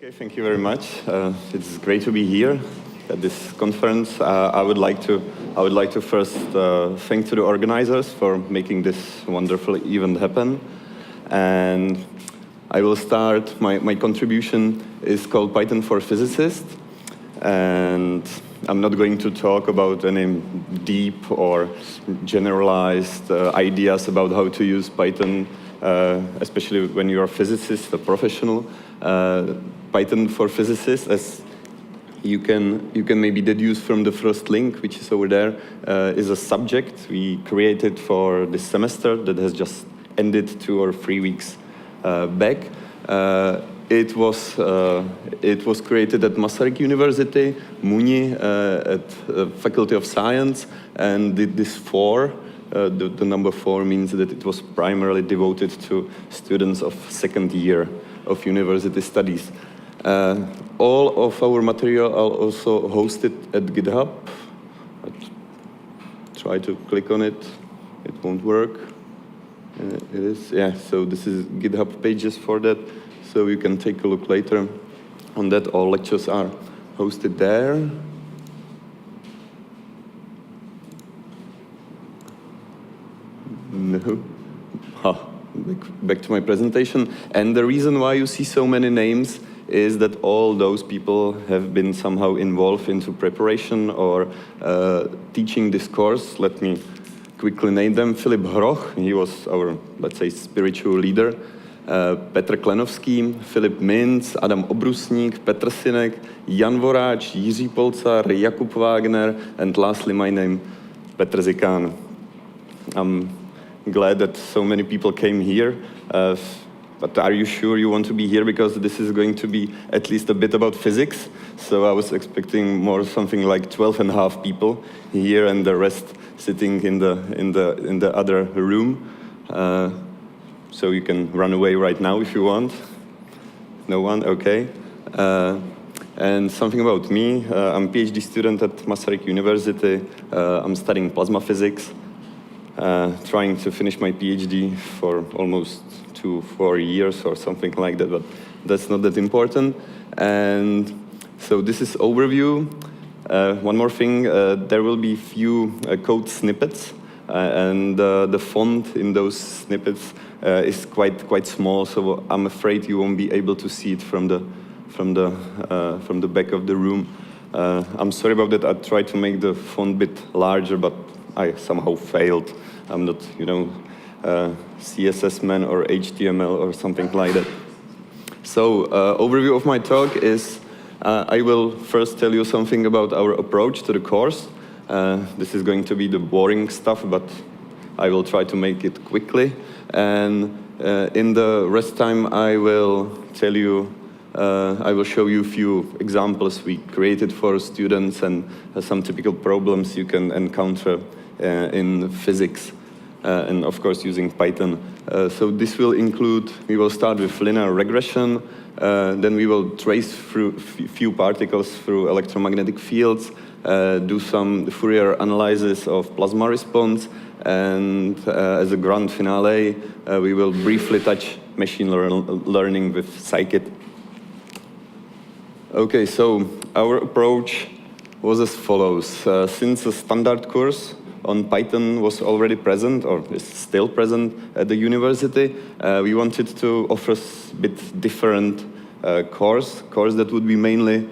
Okay, thank you very much. It's great to be here at this conference. I would like to first thank to the organizers for making this wonderful event happen. And I will start. My contribution is called Python for Physicists, and I'm not going to talk about any deep or generalized ideas about how to use Python, especially when you're a physicist, a professional. Python for Physicists, as you can maybe deduce from the first link, which is over there, is a subject we created for this semester that has just ended 2 or 3 weeks back. It was created at Masaryk University, Muni, at Faculty of Science, and this 4, the number 4 means that it was primarily devoted to students of second year of university studies. All of our material are also hosted at GitHub. Try to click on it, it won't work. It is, yeah, so this is GitHub pages for that, so you can take a look later on that. All lectures are hosted there. No. Back to my presentation. And the reason why you see so many names is that all those people have been somehow involved into preparation or teaching this course. Let me quickly name them. Filip Hroch, he was our, let's say, spiritual leader. Petr Klenovský, Filip Minc, Adam Obrusník, Petr Sinek, Jan Voráč, Jiří Polcar, Jakub Wagner, and lastly my name, Petr Zikán. I'm glad that so many people came here. But are you sure you want to be here? Because this is going to be at least a bit about physics. So I was expecting more something like 12.5 people here, and the rest sitting in the other room. So you can run away right now if you want. No one, okay. And something about me. I'm a PhD student at Masaryk University. I'm studying plasma physics. Trying to finish my PhD for almost 2-4 years or something like that, but that's not that important. And so this is overview. One more thing, there will be few code snippets, and the font in those snippets is quite small, so I'm afraid you won't be able to see it from the back of the room. I'm sorry about that. I tried to make the font a bit larger, but I somehow failed. I'm not, CSS man or HTML or something like that. So, overview of my talk is, I will first tell you something about our approach to the course. This is going to be the boring stuff, but I will try to make it quickly. And in the rest time, I will tell you, I will show you a few examples we created for students and some typical problems you can encounter in physics, and of course using Python. So this will include, we will start with linear regression, then we will trace through few particles through electromagnetic fields, do some Fourier analysis of plasma response, and as a grand finale, we will briefly touch machine learning with scikit. Okay, so our approach was as follows. Since a standard course on Python was already present, or is still present at the university, we wanted to offer a bit different course that would be mainly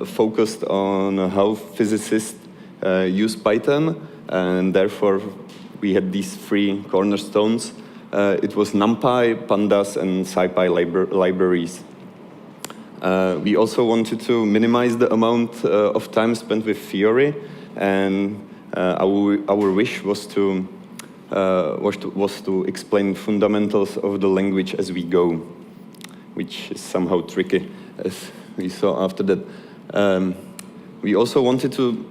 focused on how physicists use Python, and therefore we had these 3 cornerstones. It was numpy, pandas, and scipy libraries. We also wanted to minimize the amount of time spent with theory, and our wish was to explain fundamentals of the language as we go, which is somehow tricky, as we saw after that. We also wanted to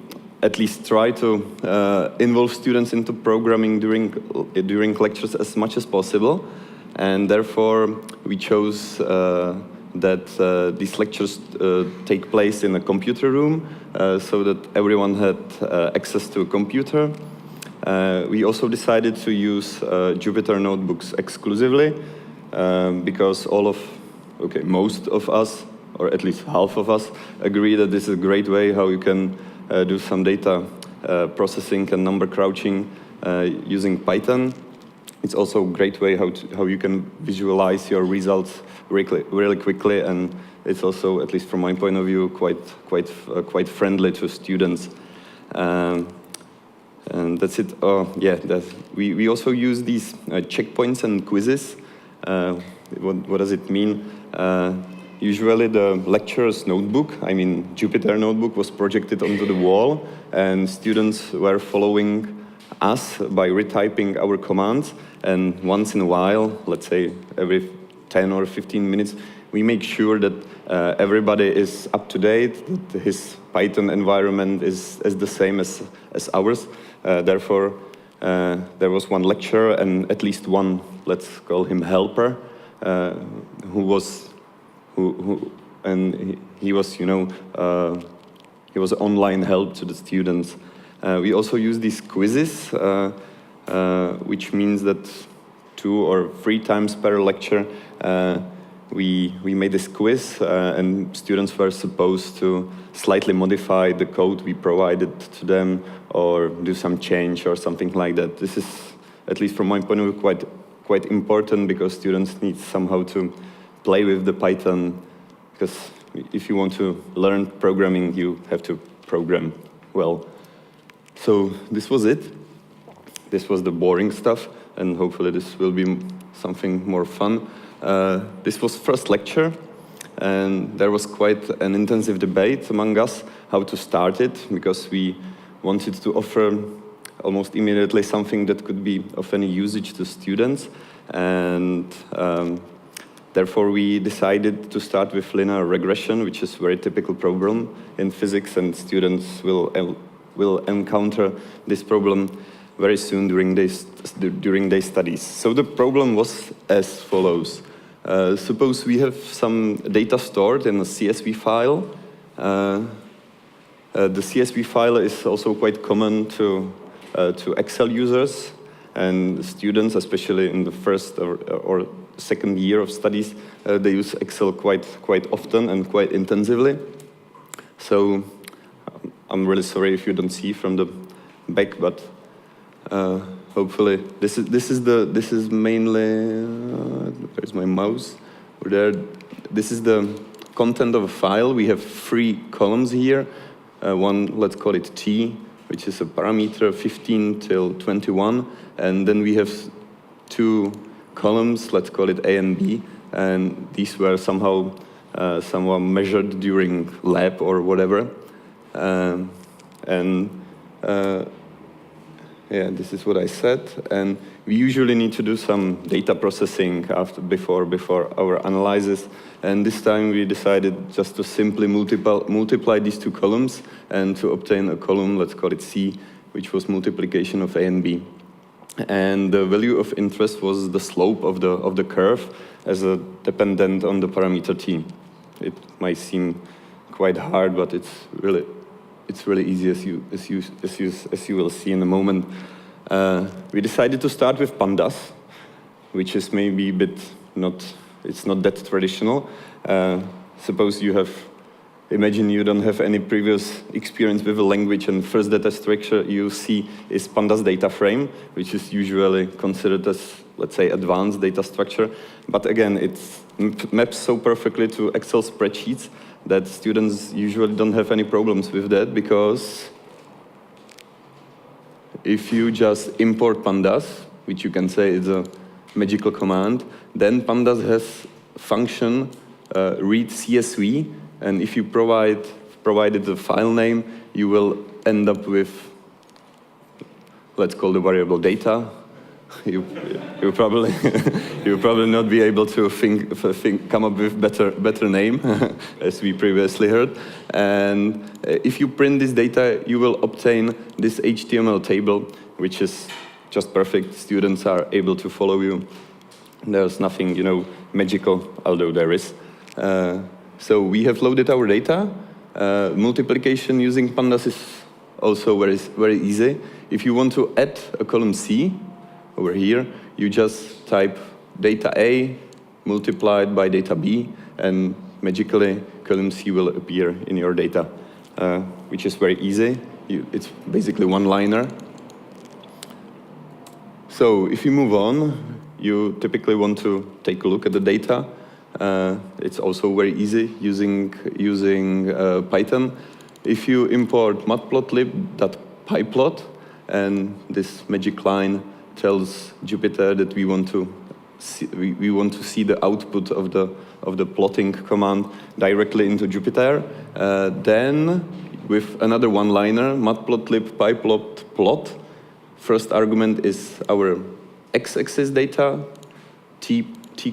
at least try to involve students into programming during lectures as much as possible, and therefore we chose that these lectures take place in a computer room, so that everyone had access to a computer. We also decided to use Jupyter notebooks exclusively, because most of us or at least half of us, agree that this is a great way how you can do some data processing and number crouching using Python. It's also a great way how you can visualize your results really quickly, and it's also, at least from my point of view, quite friendly to students. And that's it. Yeah, we also use these checkpoints and quizzes. What does it mean? Usually the lecturer's notebook, I mean Jupyter notebook, was projected onto the wall, and students were following us by retyping our commands. And once in a while, let's say every 10 or 15 minutes, we make sure that everybody is up to date, that his Python environment is the same as ours. Therefore, there was one lecturer and at least one, let's call him helper, he was, you know, he was online help to the students. We also use these quizzes, which means that 2 or 3 times per lecture, we made this quiz, and students were supposed to slightly modify the code we provided to them, or do some change or something like that. This is, at least from my point of view, quite important, because students need somehow to play with the Python, because if you want to learn programming, you have to program well. So this was it. This was the boring stuff, and hopefully this will be something more fun. This was first lecture, and there was quite an intensive debate among us how to start it, because we wanted to offer almost immediately something that could be of any usage to students, and therefore we decided to start with linear regression, which is a very typical problem in physics, and students will encounter this problem very soon during their studies. So the problem was as follows. Suppose we have some data stored in a CSV file. The CSV file is also quite common to Excel users and students, especially in the first or second year of studies. They use Excel quite often and quite intensively. So I'm really sorry if you don't see from the back, but hopefully this is mainly where's my mouse? There. This is the content of a file. We have 3 columns here. One, let's call it T, which is a parameter 15 till 21, and then we have 2 columns. Let's call it A and B, and these were somehow measured during lab or whatever. Yeah, this is what I said, and we usually need to do some data processing before our analysis, and this time we decided just to simply multiply these 2 columns and to obtain a column, let's call it C, which was multiplication of A and B. And the value of interest was the slope of the curve as a dependent on the parameter T. It might seem quite hard, but it's really easy, as you will see in a moment. We decided to start with Pandas, which is maybe a bit it's not that traditional. Suppose imagine you don't have any previous experience with a language, and first data structure you see is Pandas Dataframe, which is usually considered as, let's say, advanced data structure. But again, it maps so perfectly to Excel spreadsheets that students usually don't have any problems with that, because if you just import Pandas, which you can say is a magical command, then Pandas has function read CSV, and if you provided the file name, you will end up with, let's call the variable data. You probably not be able to come up with better name, as we previously heard. And if you print this data, you will obtain this HTML table, which is just perfect. Students are able to follow you. There's nothing, magical, although there is. So we have loaded our data. Multiplication using Pandas is also very easy. If you want to add a column C, over here, you just type data A multiplied by data B, and magically column C will appear in your data, which is very easy. It's basically one-liner. So if you move on, you typically want to take a look at the data. It's also very easy using Python. If you import matplotlib.pyplot, and this magic line tells Jupyter that we want to see the output of the plotting command directly into Jupyter, then with another one-liner, matplotlib.pyplot, first argument is our x-axis data, t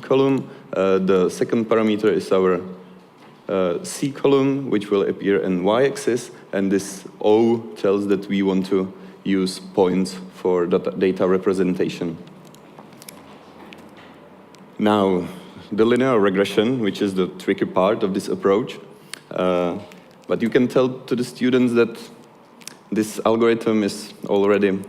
column. The second parameter is our c column, which will appear in y-axis, and this O tells that we want to use points for data representation. Now, the linear regression, which is the tricky part of this approach, but you can tell to the students that this algorithm is already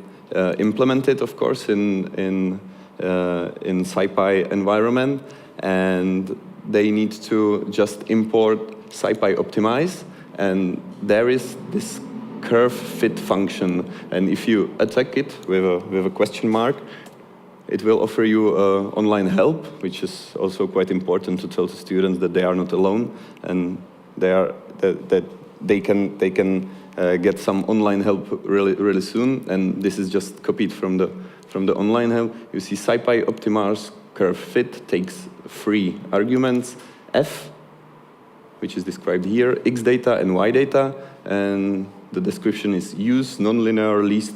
implemented, of course, in scipy environment, and they need to just import scipy optimize, and there is this curve fit function, and if you attack it with a question mark, it will offer you online help, which is also quite important to tell the students that they are not alone, and that they can get some online help really soon. And this is just copied from the online help. You see, scipy optimize curve fit takes 3 arguments: f, which is described here, x data and y data, and the description is use nonlinear least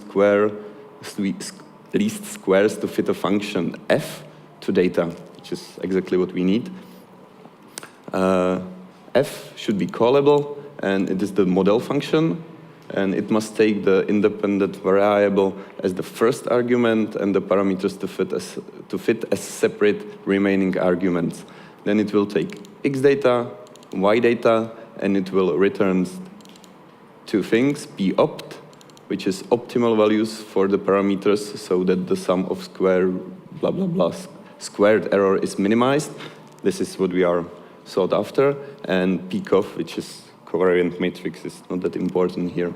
squares to fit a function f to data, which is exactly what we need. F should be callable, and it is the model function, and it must take the independent variable as the first argument and the parameters to fit as separate remaining arguments. Then it will take x data, y data, and it will return 2 things: p opt, which is optimal values for the parameters so that the sum of squared error is minimized. This is what we are sought after. And pcoff, which is covariant matrix, is not that important here.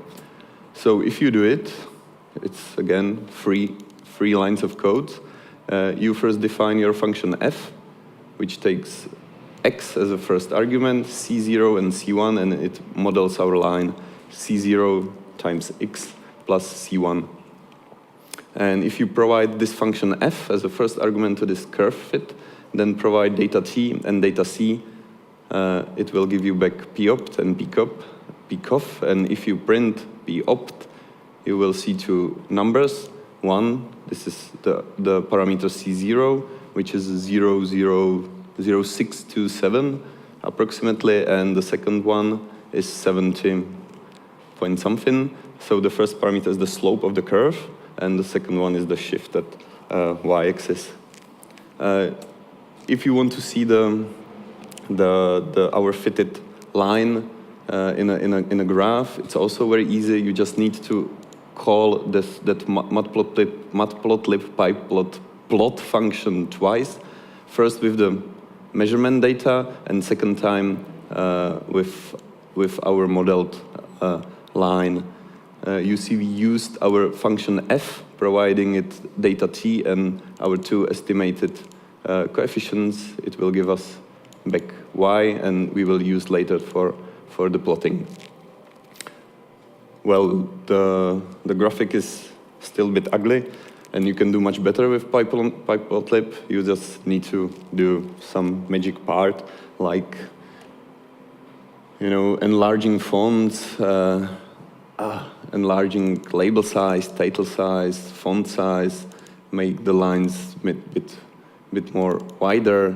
So if you do it, it's again 3 lines of code. You first define your function f, which takes x as a first argument, c0 and c1, and it models our line c0 times x plus c1. And if you provide this function f as a first argument to this curve fit, then provide data t and data c, it will give you back popt and pcoff. And if you print popt, you will see 2 numbers. One, this is the parameter c0, which is 0.0627 approximately, and the second one is 70 point something. So the first parameter is the slope of the curve, and the second one is the shift at y-axis. If you want to see our fitted line in a graph, it's also very easy. You just need to call that matplotlib plot function twice. First with the measurement data, and second time with our modeled line. You see we used our function f, providing it data t and our 2 estimated coefficients. It will give us back y, and we will use later for the plotting. Well, the graphic is still a bit ugly, and you can do much better with pyplotlib. You just need to do some magic part, like enlarging fonts, enlarging label size, title size, font size, make the lines a bit more wider,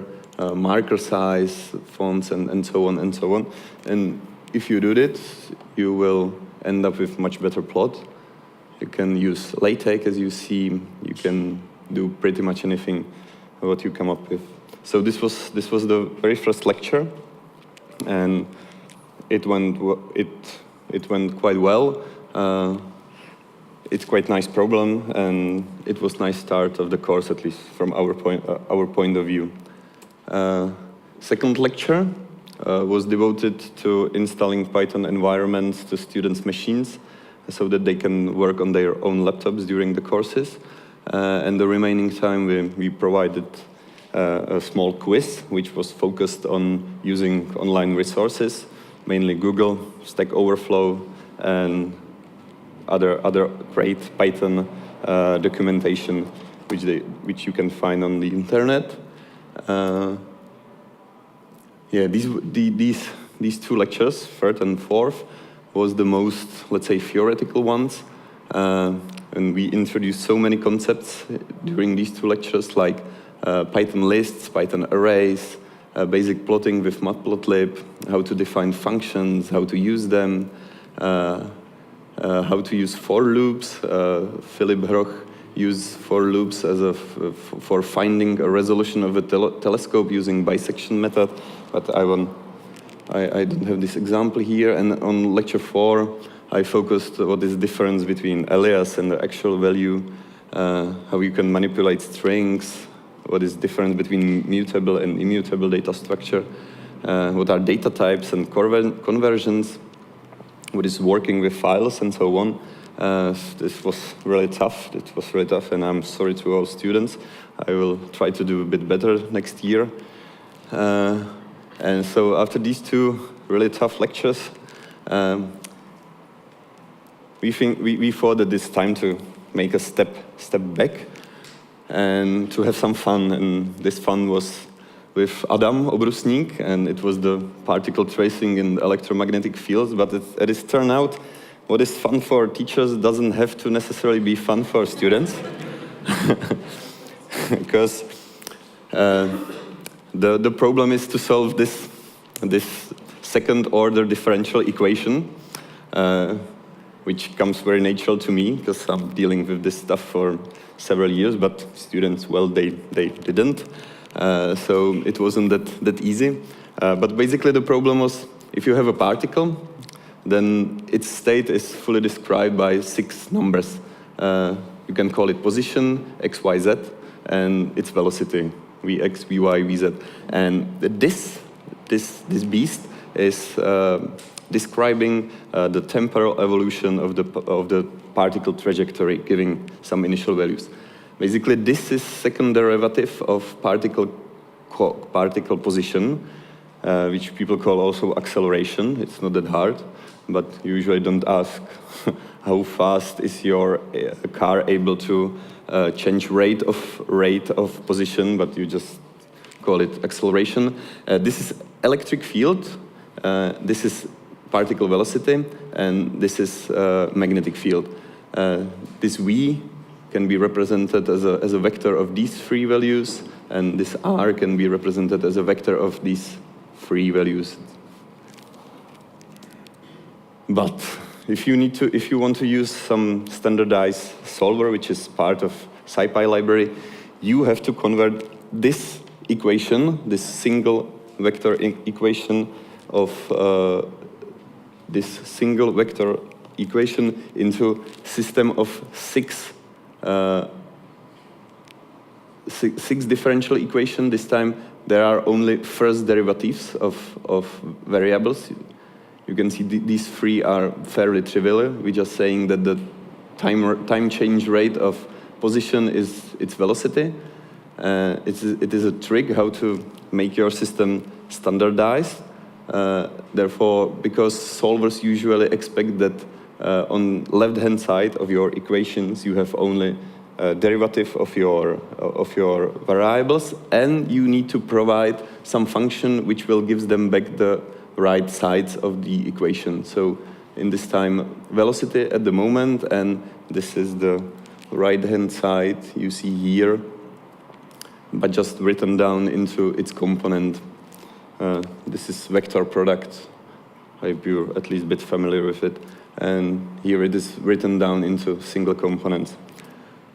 marker size, fonts, and so on and so on. And if you do this, you will end up with much better plot. You can use LaTeX, as you see. You can do pretty much anything what you come up with. So this was the very first lecture, and it went quite well. It's quite nice problem, and it was nice start of the course, at least from our point of view. Second lecture, was devoted to installing Python environments to students' machines so that they can work on their own laptops during the courses. And the remaining time we provided a small quiz which was focused on using online resources, mainly Google, Stack Overflow, and other great Python documentation which you can find on the internet. Yeah, these two lectures, third and fourth, was the most, let's say, theoretical ones. And we introduced so many concepts during these two lectures, like Python lists, Python arrays, basic plotting with matplotlib, how to define functions, how to use them, how to use for loops. Philip Hroch used for loops for finding a resolution of a telescope using bisection method, but I don't have this example here. And on lecture 4, I focused what is the difference between alias and the actual value, how you can manipulate strings, what is the difference between mutable and immutable data structure, what are data types and conversions, what is working with files, and so on. This was really tough. It was really tough, and I'm sorry to all students. I will try to do a bit better next year. And so after these two really tough lectures, we thought that it's time to make a step back and to have some fun. And this fun was with Adam Obrusník, and it was the particle tracing in electromagnetic fields. But it turned out what is fun for teachers doesn't have to necessarily be fun for students, because the problem is to solve this second-order differential equation, which comes very natural to me because I'm dealing with this stuff for several years, but students, well, they didn't. So it wasn't that easy. But basically the problem was, if you have a particle, then its state is fully described by 6 numbers. You can call it position, x, y, z, and its velocity, vx, vy, vz. And this beast is describing the temporal evolution of the particle trajectory, giving some initial values. Basically, this is second derivative of particle position, which people call also acceleration. It's not that hard, but you usually don't ask how fast is your car able to change rate of position, but you just call it acceleration. This is electric field. This is particle velocity, and this is magnetic field. This v can be represented as a vector of these 3 values, and this r can be represented as a vector of these 3 values. But if you want to use some standardized solver, which is part of scipy library, you have to convert this equation, this single vector equation of this single vector equation into system of 6 differential equation. This time there are only first derivatives of variables. You can see these 3 are fairly trivial. We're just saying that the time change rate of position is its velocity. It is a trick how to make your system standardized. Therefore, because solvers usually expect that on left-hand side of your equations you have only a derivative of your variables, and you need to provide some function which will give them back the right sides of the equation. So in this time, velocity at the moment, and this is the right-hand side you see here, but just written down into its component. This is vector product. I hope you're at least a bit familiar with it. And here it is written down into single components.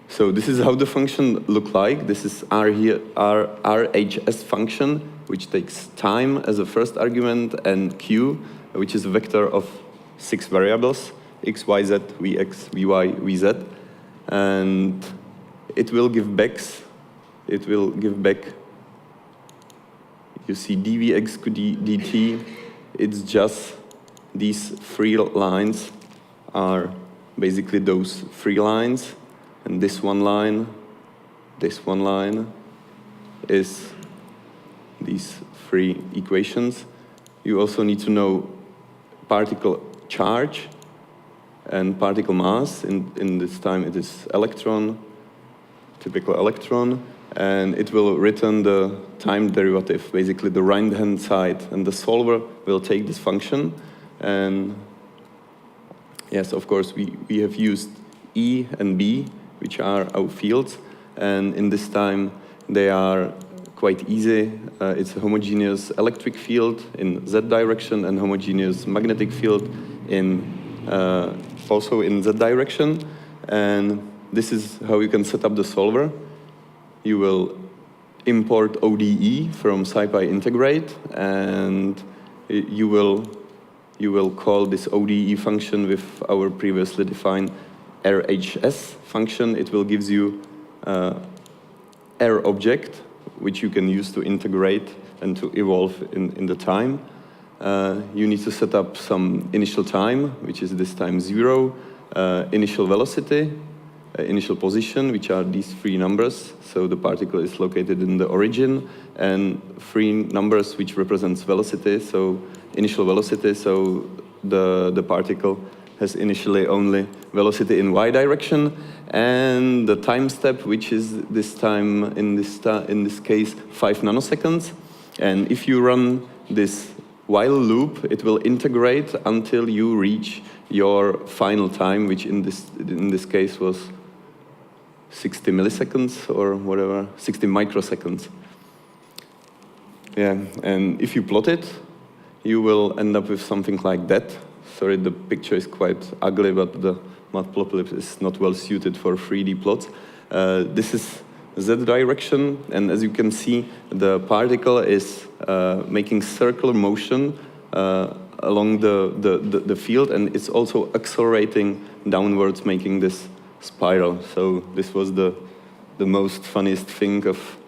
So this is how the function look like. This is RHS function, which takes time as a first argument, and Q, which is a vector of 6 variables, x, y, z, vx, vy, vz. And it will give back you see dvx dt, it's just these three lines are basically those three lines, and this one line is these three equations. You also need to know particle charge and particle mass. In this time it is electron, typical electron, and it will return the time derivative, basically the right-hand side, and the solver will take this function. And yes, of course, we have used E and B, which are our fields, and in this time they are quite easy. It's a homogeneous electric field in Z direction and homogeneous magnetic field in also in Z direction. And this is how you can set up the solver. You will import ODE from scipy integrate, and you will call this ODE function with our previously defined RHS function. It will give you R object, which you can use to integrate and to evolve in the time. You need to set up some initial time, which is this time 0, initial velocity, initial position, which are these three numbers. So the particle is located in the origin, and three numbers which represents velocity. So initial velocity, so the particle has initially only velocity in y direction, and the time step, which is this time in this case 5 nanoseconds. And if you run this while loop, it will integrate until you reach your final time, which in this case was 60 milliseconds or whatever, 60 microseconds. Yeah, and if you plot it, you will end up with something like that. Sorry, the picture is quite ugly, but the matplotlib is not well suited for 3D plots. This is Z direction, and as you can see, the particle is making circular motion along the field, and it's also accelerating downwards, making this spiral. So this was the most funniest thing of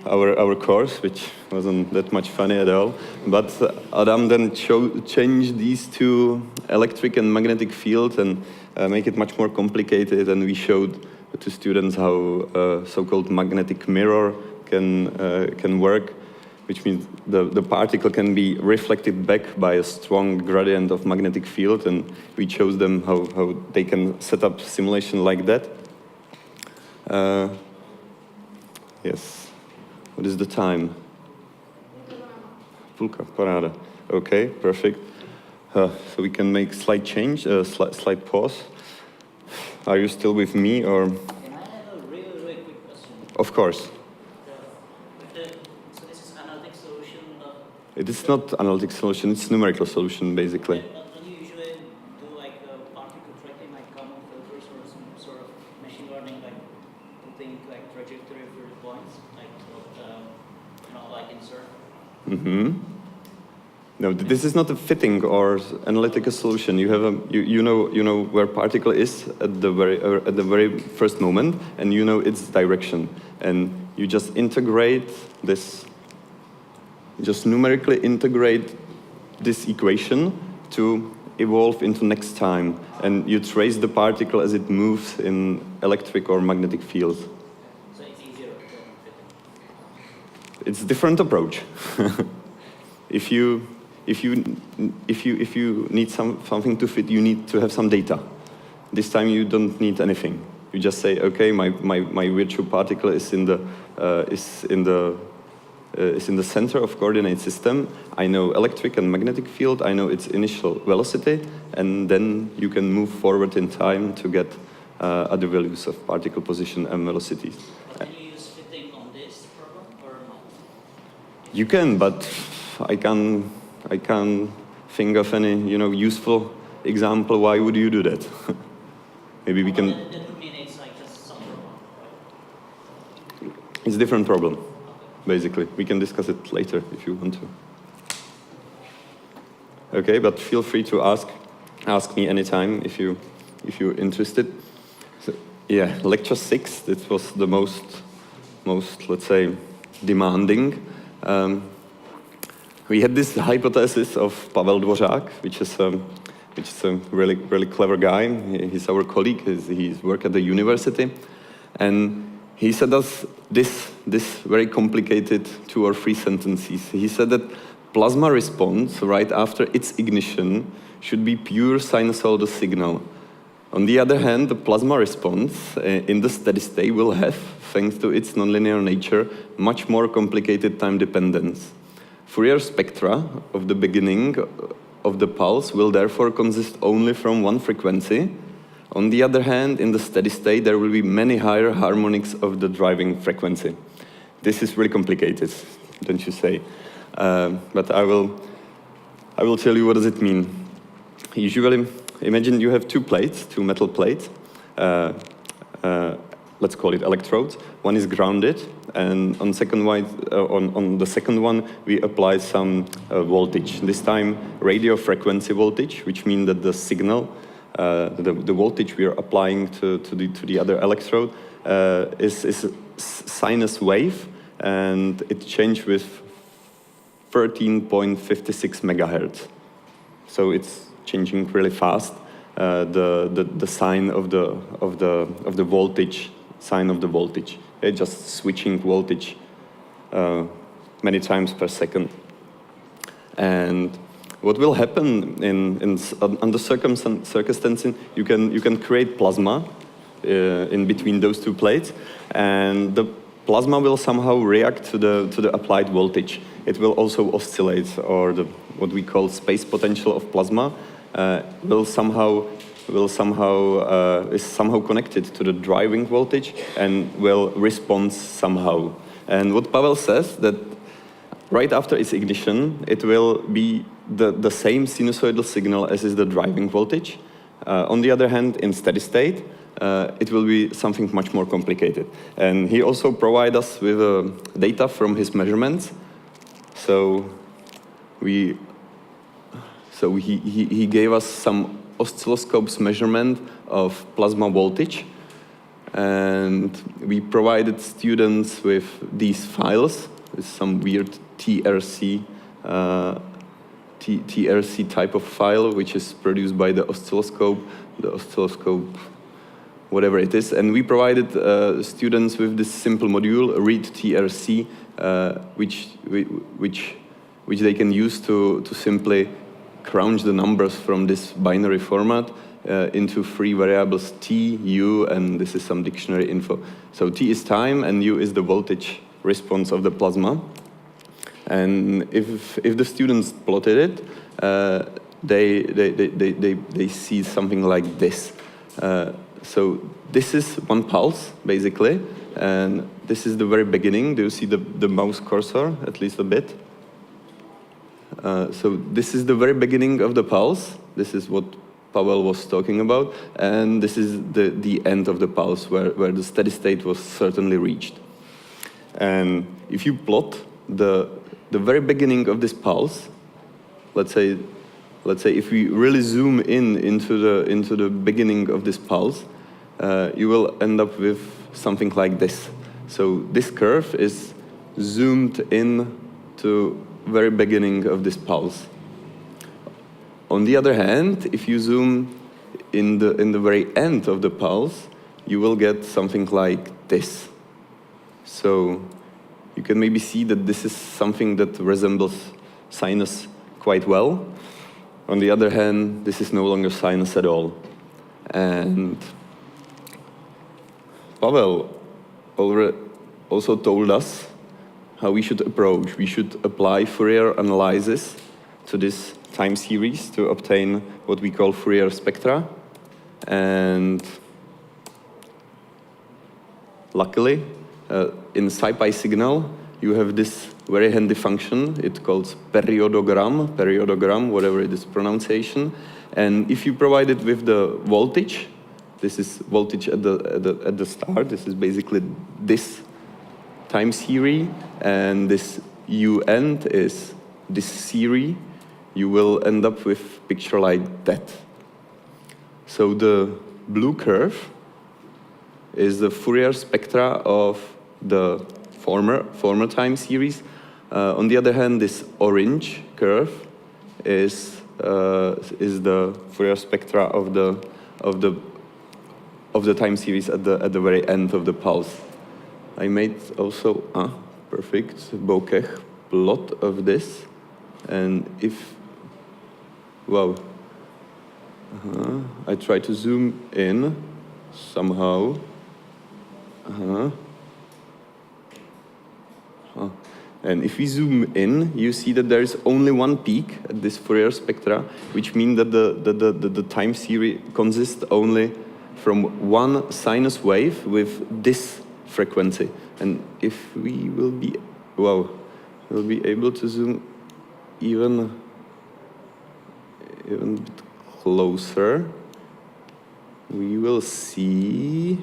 our course, which wasn't that much funny at all. But Adam then changed these two electric and magnetic fields and make it much more complicated, and we showed to students how a so-called magnetic mirror can work, which means the particle can be reflected back by a strong gradient of magnetic field, and we chose them how they can set up simulation like that. Yes. What is the time? Půlka, paráda. Okay, perfect. So we can make slide change, slide pause. Are you still with me, or? Can I have a really quick question? Of course. So this is analytic solution? It is not analytic solution, it's numerical solution, basically. But don't you usually do like particle tracking, like common filters, or some sort of machine learning, like putting like trajectory for the points, like like insert? Mm-hmm. No, this is not a fitting or analytical solution. You have you know where particle is at the very first moment, and you know its direction, and you just integrate this, just numerically integrate this equation to evolve into next time, and you trace the particle as it moves in electric or magnetic fields. So it's easier than fitting. It's a different approach. If you need something to fit, you need to have some data. This time you don't need anything. You just say, okay, my virtual particle is in the center of coordinate system. I know electric and magnetic field. I know its initial velocity, and then you can move forward in time to get other values of particle position and velocities. Can you use fitting on this problem or not? You can, but I can't think of any, useful example. Why would you do that? Maybe we can. That would mean it's like just some problem, right? It's a different problem, basically. We can discuss it later if you want to. Okay, but feel free to ask me anytime if you're interested. So, yeah, lecture 6. This was the most let's say demanding. we had this hypothesis of Pavel Dvořák, which is a really clever guy. He's our colleague. He's worked at the university, and he said us this very complicated 2 or 3 sentences. He said that plasma response right after its ignition should be pure sinusoidal signal. On the other hand, the plasma response in the steady state will have, thanks to its nonlinear nature, much more complicated time dependence. Fourier spectra of the beginning of the pulse will therefore consist only from one frequency. On the other hand, in the steady state, there will be many higher harmonics of the driving frequency. This is really complicated, don't you say? But I will tell you what does it mean. Usually, imagine you have 2 plates, 2 metal plates. Let's call it electrodes. One is grounded, and on the second one, we apply some voltage. This time, radio frequency voltage, which means that the signal, the voltage we are applying to the other electrode is a sinus wave, and it changes with 13.56 megahertz. So it's changing really fast. The sign of the voltage, sign of the voltage. It's just switching voltage many times per second. And what will happen under circumstances, you can create plasma in between those 2 plates, and the plasma will somehow react to the applied voltage. It will also oscillate, or what we call space potential of plasma is somehow connected to the driving voltage and will respond somehow. And what Pavel says, that right after its ignition, it will be the same sinusoidal signal as is the driving voltage. On the other hand, in steady state, it will be something much more complicated. And he also provides us with data from his measurements. So he gave us some oscilloscope's measurement of plasma voltage, and we provided students with these files, with some weird TRC type of file, which is produced by the oscilloscope, whatever it is, and we provided students with this simple module, read TRC, which they can use to simply crunch the numbers from this binary format into 3 variables, t, u, and this is some dictionary info. So t is time, and u is the voltage response of the plasma. And if the students plotted it, they see something like this. So this is one pulse, basically, and this is the very beginning. Do you see the mouse cursor, at least a bit? So this is the very beginning of the pulse. This is what Pavel was talking about, and this is the end of the pulse, where the steady state was certainly reached. And if you plot the very beginning of this pulse, let's say if we really zoom into the beginning of this pulse, you will end up with something like this. So this curve is zoomed in to very beginning of this pulse. On the other hand, if you zoom in the very end of the pulse, you will get something like this. So you can maybe see that this is something that resembles sinus quite well. On the other hand, this is no longer sinus at all. And Pavel also told us how we should approach. We should apply Fourier analysis to this time series to obtain what we call Fourier spectra. And luckily, in scipy signal, you have this very handy function. It's called periodogram, whatever it is pronunciation. And if you provide it with the voltage, this is voltage at the start. This is basically this time series, and this u end is this series. You will end up with a picture like that. So the blue curve is the Fourier spectra of the former time series. On the other hand, this orange curve is the Fourier spectra of the time series at the very end of the pulse. I made also perfect bokeh plot of this, and if I try to zoom in somehow. And if we zoom in, you see that there is only one peak at this Fourier spectra, which means that the time series consists only from one sinus wave with this frequency. And if we will be, we'll be able to zoom even a bit closer, we will see,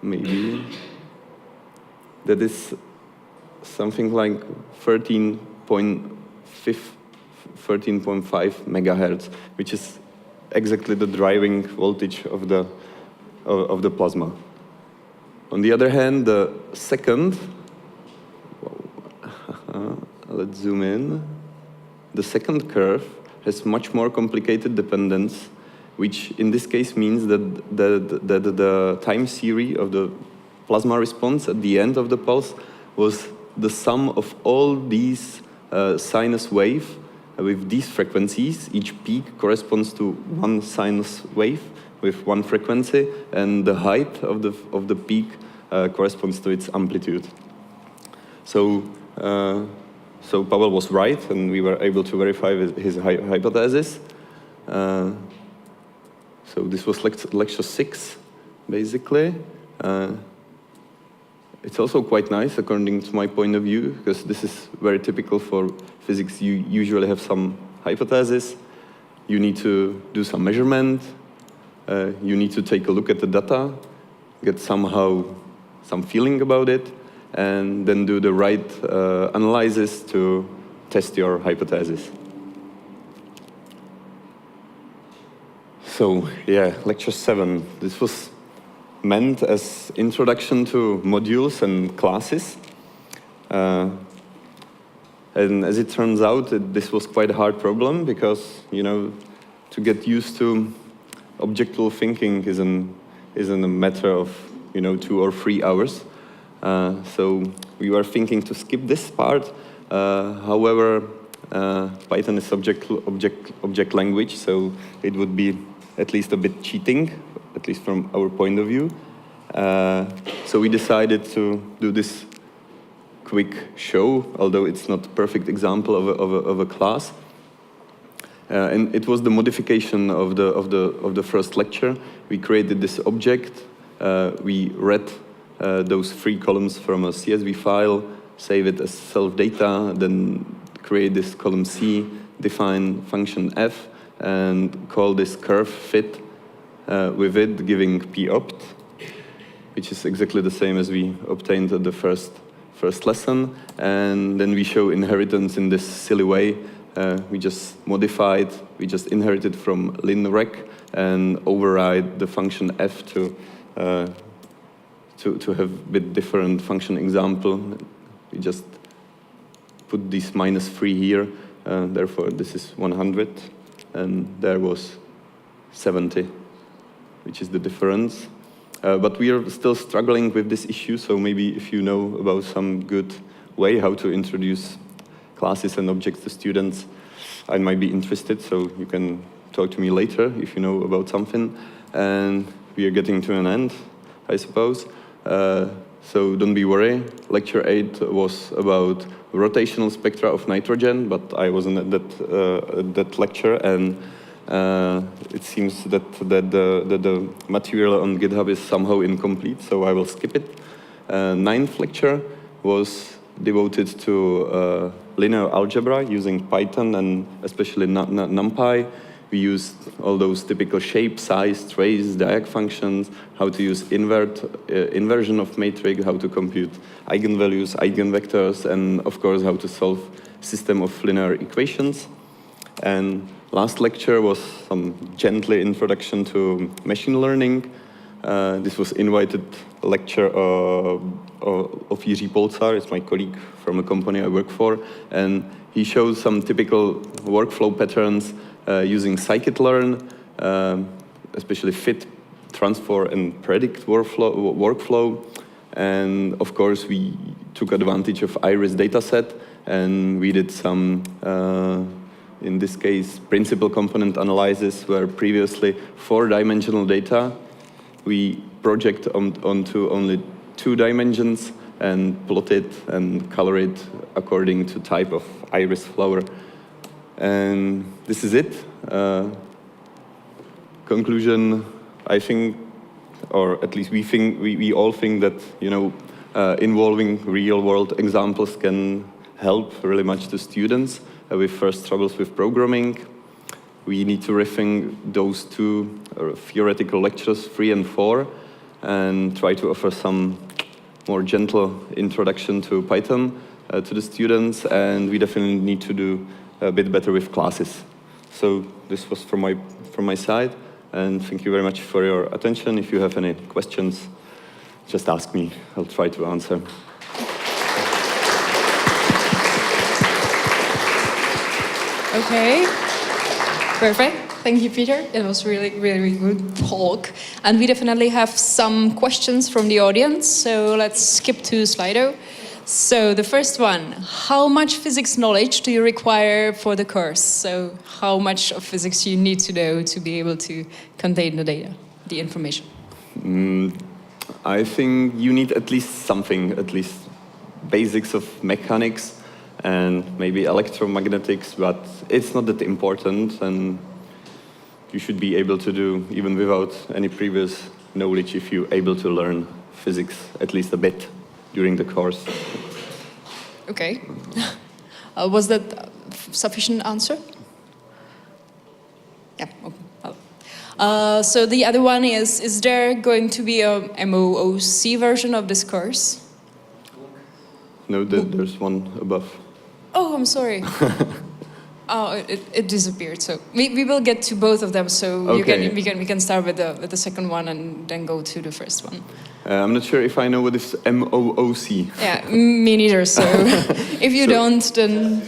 maybe that is something like 13.5 megahertz, which is exactly the driving voltage of the plasma. On the other hand, the second, let's zoom in. The second curve has much more complicated dependence, which in this case means that the time series of the plasma response at the end of the pulse was the sum of all these sinus waves with these frequencies. Each peak corresponds to one sinus wave with one frequency, and the height of the peak corresponds to its amplitude. So Pavel was right, and we were able to verify his hypothesis. So this was lecture 6, basically. It's also quite nice, according to my point of view, because this is very typical for physics. You usually have some hypothesis, you need to do some measurement, you need to take a look at the data, get somehow some feeling about it, and then do the right analysis to test your hypothesis. So, yeah, lecture 7. This was meant as introduction to modules and classes. And as it turns out, this was quite a hard problem because, to get used to objectual thinking isn't a matter of, 2 or 3 hours. So we were thinking to skip this part. However, Python is object language, so it would be at least a bit cheating, at least from our point of view. So we decided to do this quick show, although it's not a perfect example of a class. And it was the modification of the first lecture. We created this object. We read those 3 columns from a CSV file, save it as self-data, then create this column C, define function f, and call this curve fit with it, giving p-opt, which is exactly the same as we obtained at the first lesson. And then we show inheritance in this silly way. We just inherited from linrec and override the function f to have a bit different function example. We just put this -3 here, therefore this is 100, and there was 70, which is the difference. But we are still struggling with this issue, so maybe if you know about some good way how to introduce classes and objects to students, I might be interested, so you can talk to me later if you know about something. And we are getting to an end, I suppose. So don't be worried. Lecture 8 was about rotational spectra of nitrogen, but I wasn't at that lecture, and it seems that the material on GitHub is somehow incomplete, so I will skip it. 9th lecture was devoted to linear algebra using Python and especially numpy. We used all those typical shape, size, trace, diag functions, how to use inversion of matrix, how to compute eigenvalues, eigenvectors, and of course how to solve system of linear equations. And last lecture was some gently introduction to machine learning. This was invited lecture of Jiří Polcar, it's my colleague from a company I work for, and he showed some typical workflow patterns using scikit-learn, especially fit, transfer, and predict workflow. And of course, we took advantage of Iris dataset, and we did some, in this case, principal component analysis, where previously 4-dimensional data we project onto only 2 dimensions and plot it and color it according to type of iris flower. And this is it. Conclusion, I think, or at least we all think that, you know, involving real-world examples can help really much the students with first struggles with programming. We need to rethink those 2 theoretical lectures, 3 and 4, and try to offer some more gentle introduction to Python to the students, and we definitely need to do a bit better with classes. So this was from my side, and thank you very much for your attention. If you have any questions, just ask me. I'll try to answer. Okay. Perfect. Thank you, Peter. It was really, really good talk. And we definitely have some questions from the audience. So let's skip to Slido. So the first one, how much physics knowledge do you require for the course? So how much of physics you need to know to be able to contain the data, the information? I think you need at least something, at least basics of mechanics and maybe electromagnetics, but it's not that important, and you should be able to do even without any previous knowledge if you're able to learn physics at least a bit during the course. Okay. Was that sufficient answer? Yeah. Okay. So the other one is there going to be a MOOC version of this course? No, there's one above. Oh, I'm sorry. Oh, it disappeared. So we will get to both of them. So okay. we can start with the second one and then go to the first one. I'm not sure if I know what is MOOC. Yeah, me neither. So if you don't, then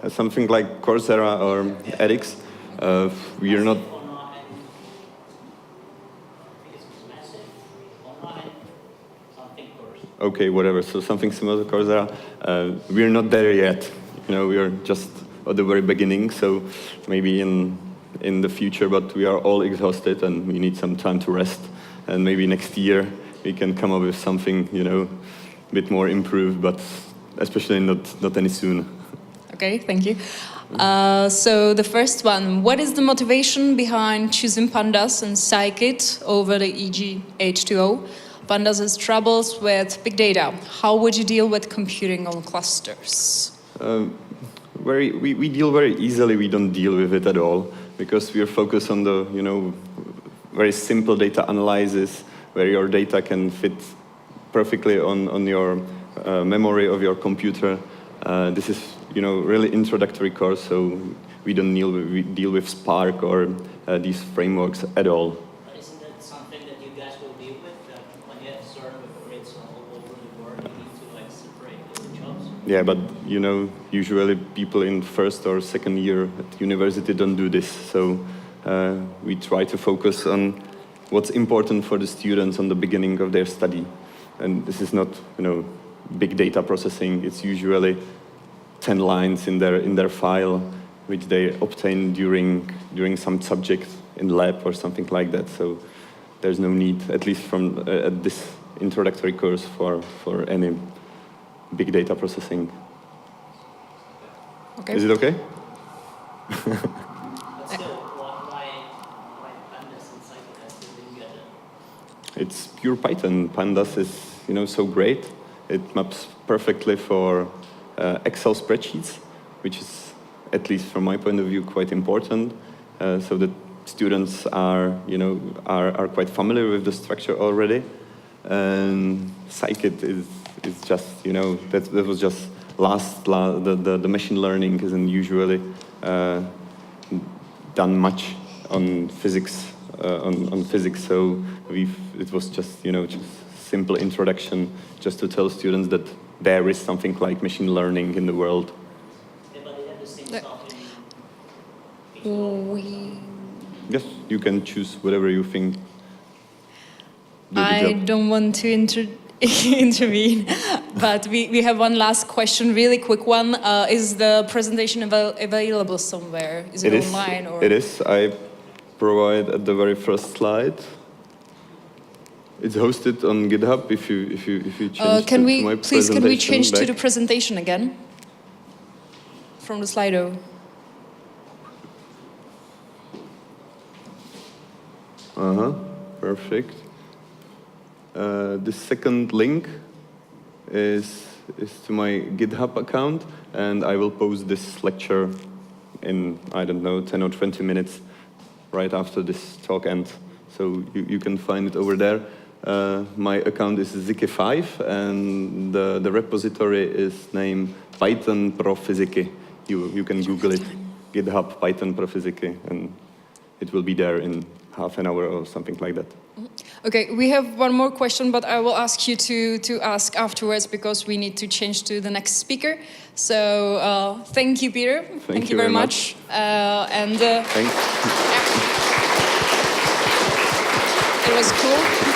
something like Coursera or edX. We are not. Okay, whatever. So something similar to Coursera. We're not there yet. You know, we are just at the very beginning. So maybe in the future, but we are all exhausted and we need some time to rest. And maybe next year we can come up with something, you know, a bit more improved, but especially not any soon. Okay, thank you. So the first one, what is the motivation behind choosing Pandas and Scikit over the e.g. H2O? Pandas has troubles with big data. How would you deal with computing on clusters? We deal very easily. We don't deal with it at all because we are focused on the, you know, very simple data analysis where your data can fit perfectly on your memory of your computer. This is, you know, really introductory course, so we don't deal with Spark or these frameworks at all. But isn't that something that you guys will deal with? When you have certain grids all over the world, you need to like separate the jobs? Yeah, but you know, usually people in first or second year at university don't do this. So we try to focus on what's important for the students on the beginning of their study. And this is not, you know, big data processing. It's usually 10 lines in their file, which they obtain during some subject in lab or something like that. So there's no need, at least from at this introductory course, for any big data processing. Okay. Is it okay? But still, why Pandas and Scikit has to be together? It's pure Python. Pandas is, you know, so great. It maps perfectly for Excel spreadsheets, which is, at least from my point of view, quite important. So that students are, you know, are quite familiar with the structure already. And Scikit is just, you know, that was just the machine learning isn't usually done much on physics on physics. So it was just just simple introduction, just to tell students that there is something like machine learning in the world. Yeah, but they have the same stuff in Yes, you can choose whatever you think. Do the I job. don't want to intervene, but we have one last question, really quick one. Is the presentation available somewhere? Is it online? Or? It is. I provide at the very first slide. It's hosted on GitHub. If you change Can to my please can we change back. to the presentation again from the Slido? Perfect. The second link is to my GitHub account, and I will post this lecture in, I don't know, 10 or 20 minutes right after this talk ends. So you can find it over there. My account is Ziki5, and the repository is named Python Pro Physiky. You can Google it, GitHub Python Pro Physiky, and it will be there in half an hour or something like that. Okay, we have one more question, but I will ask you to ask afterwards because we need to change to the next speaker. So thank you, Peter. Thank you very much. Thanks. It was cool.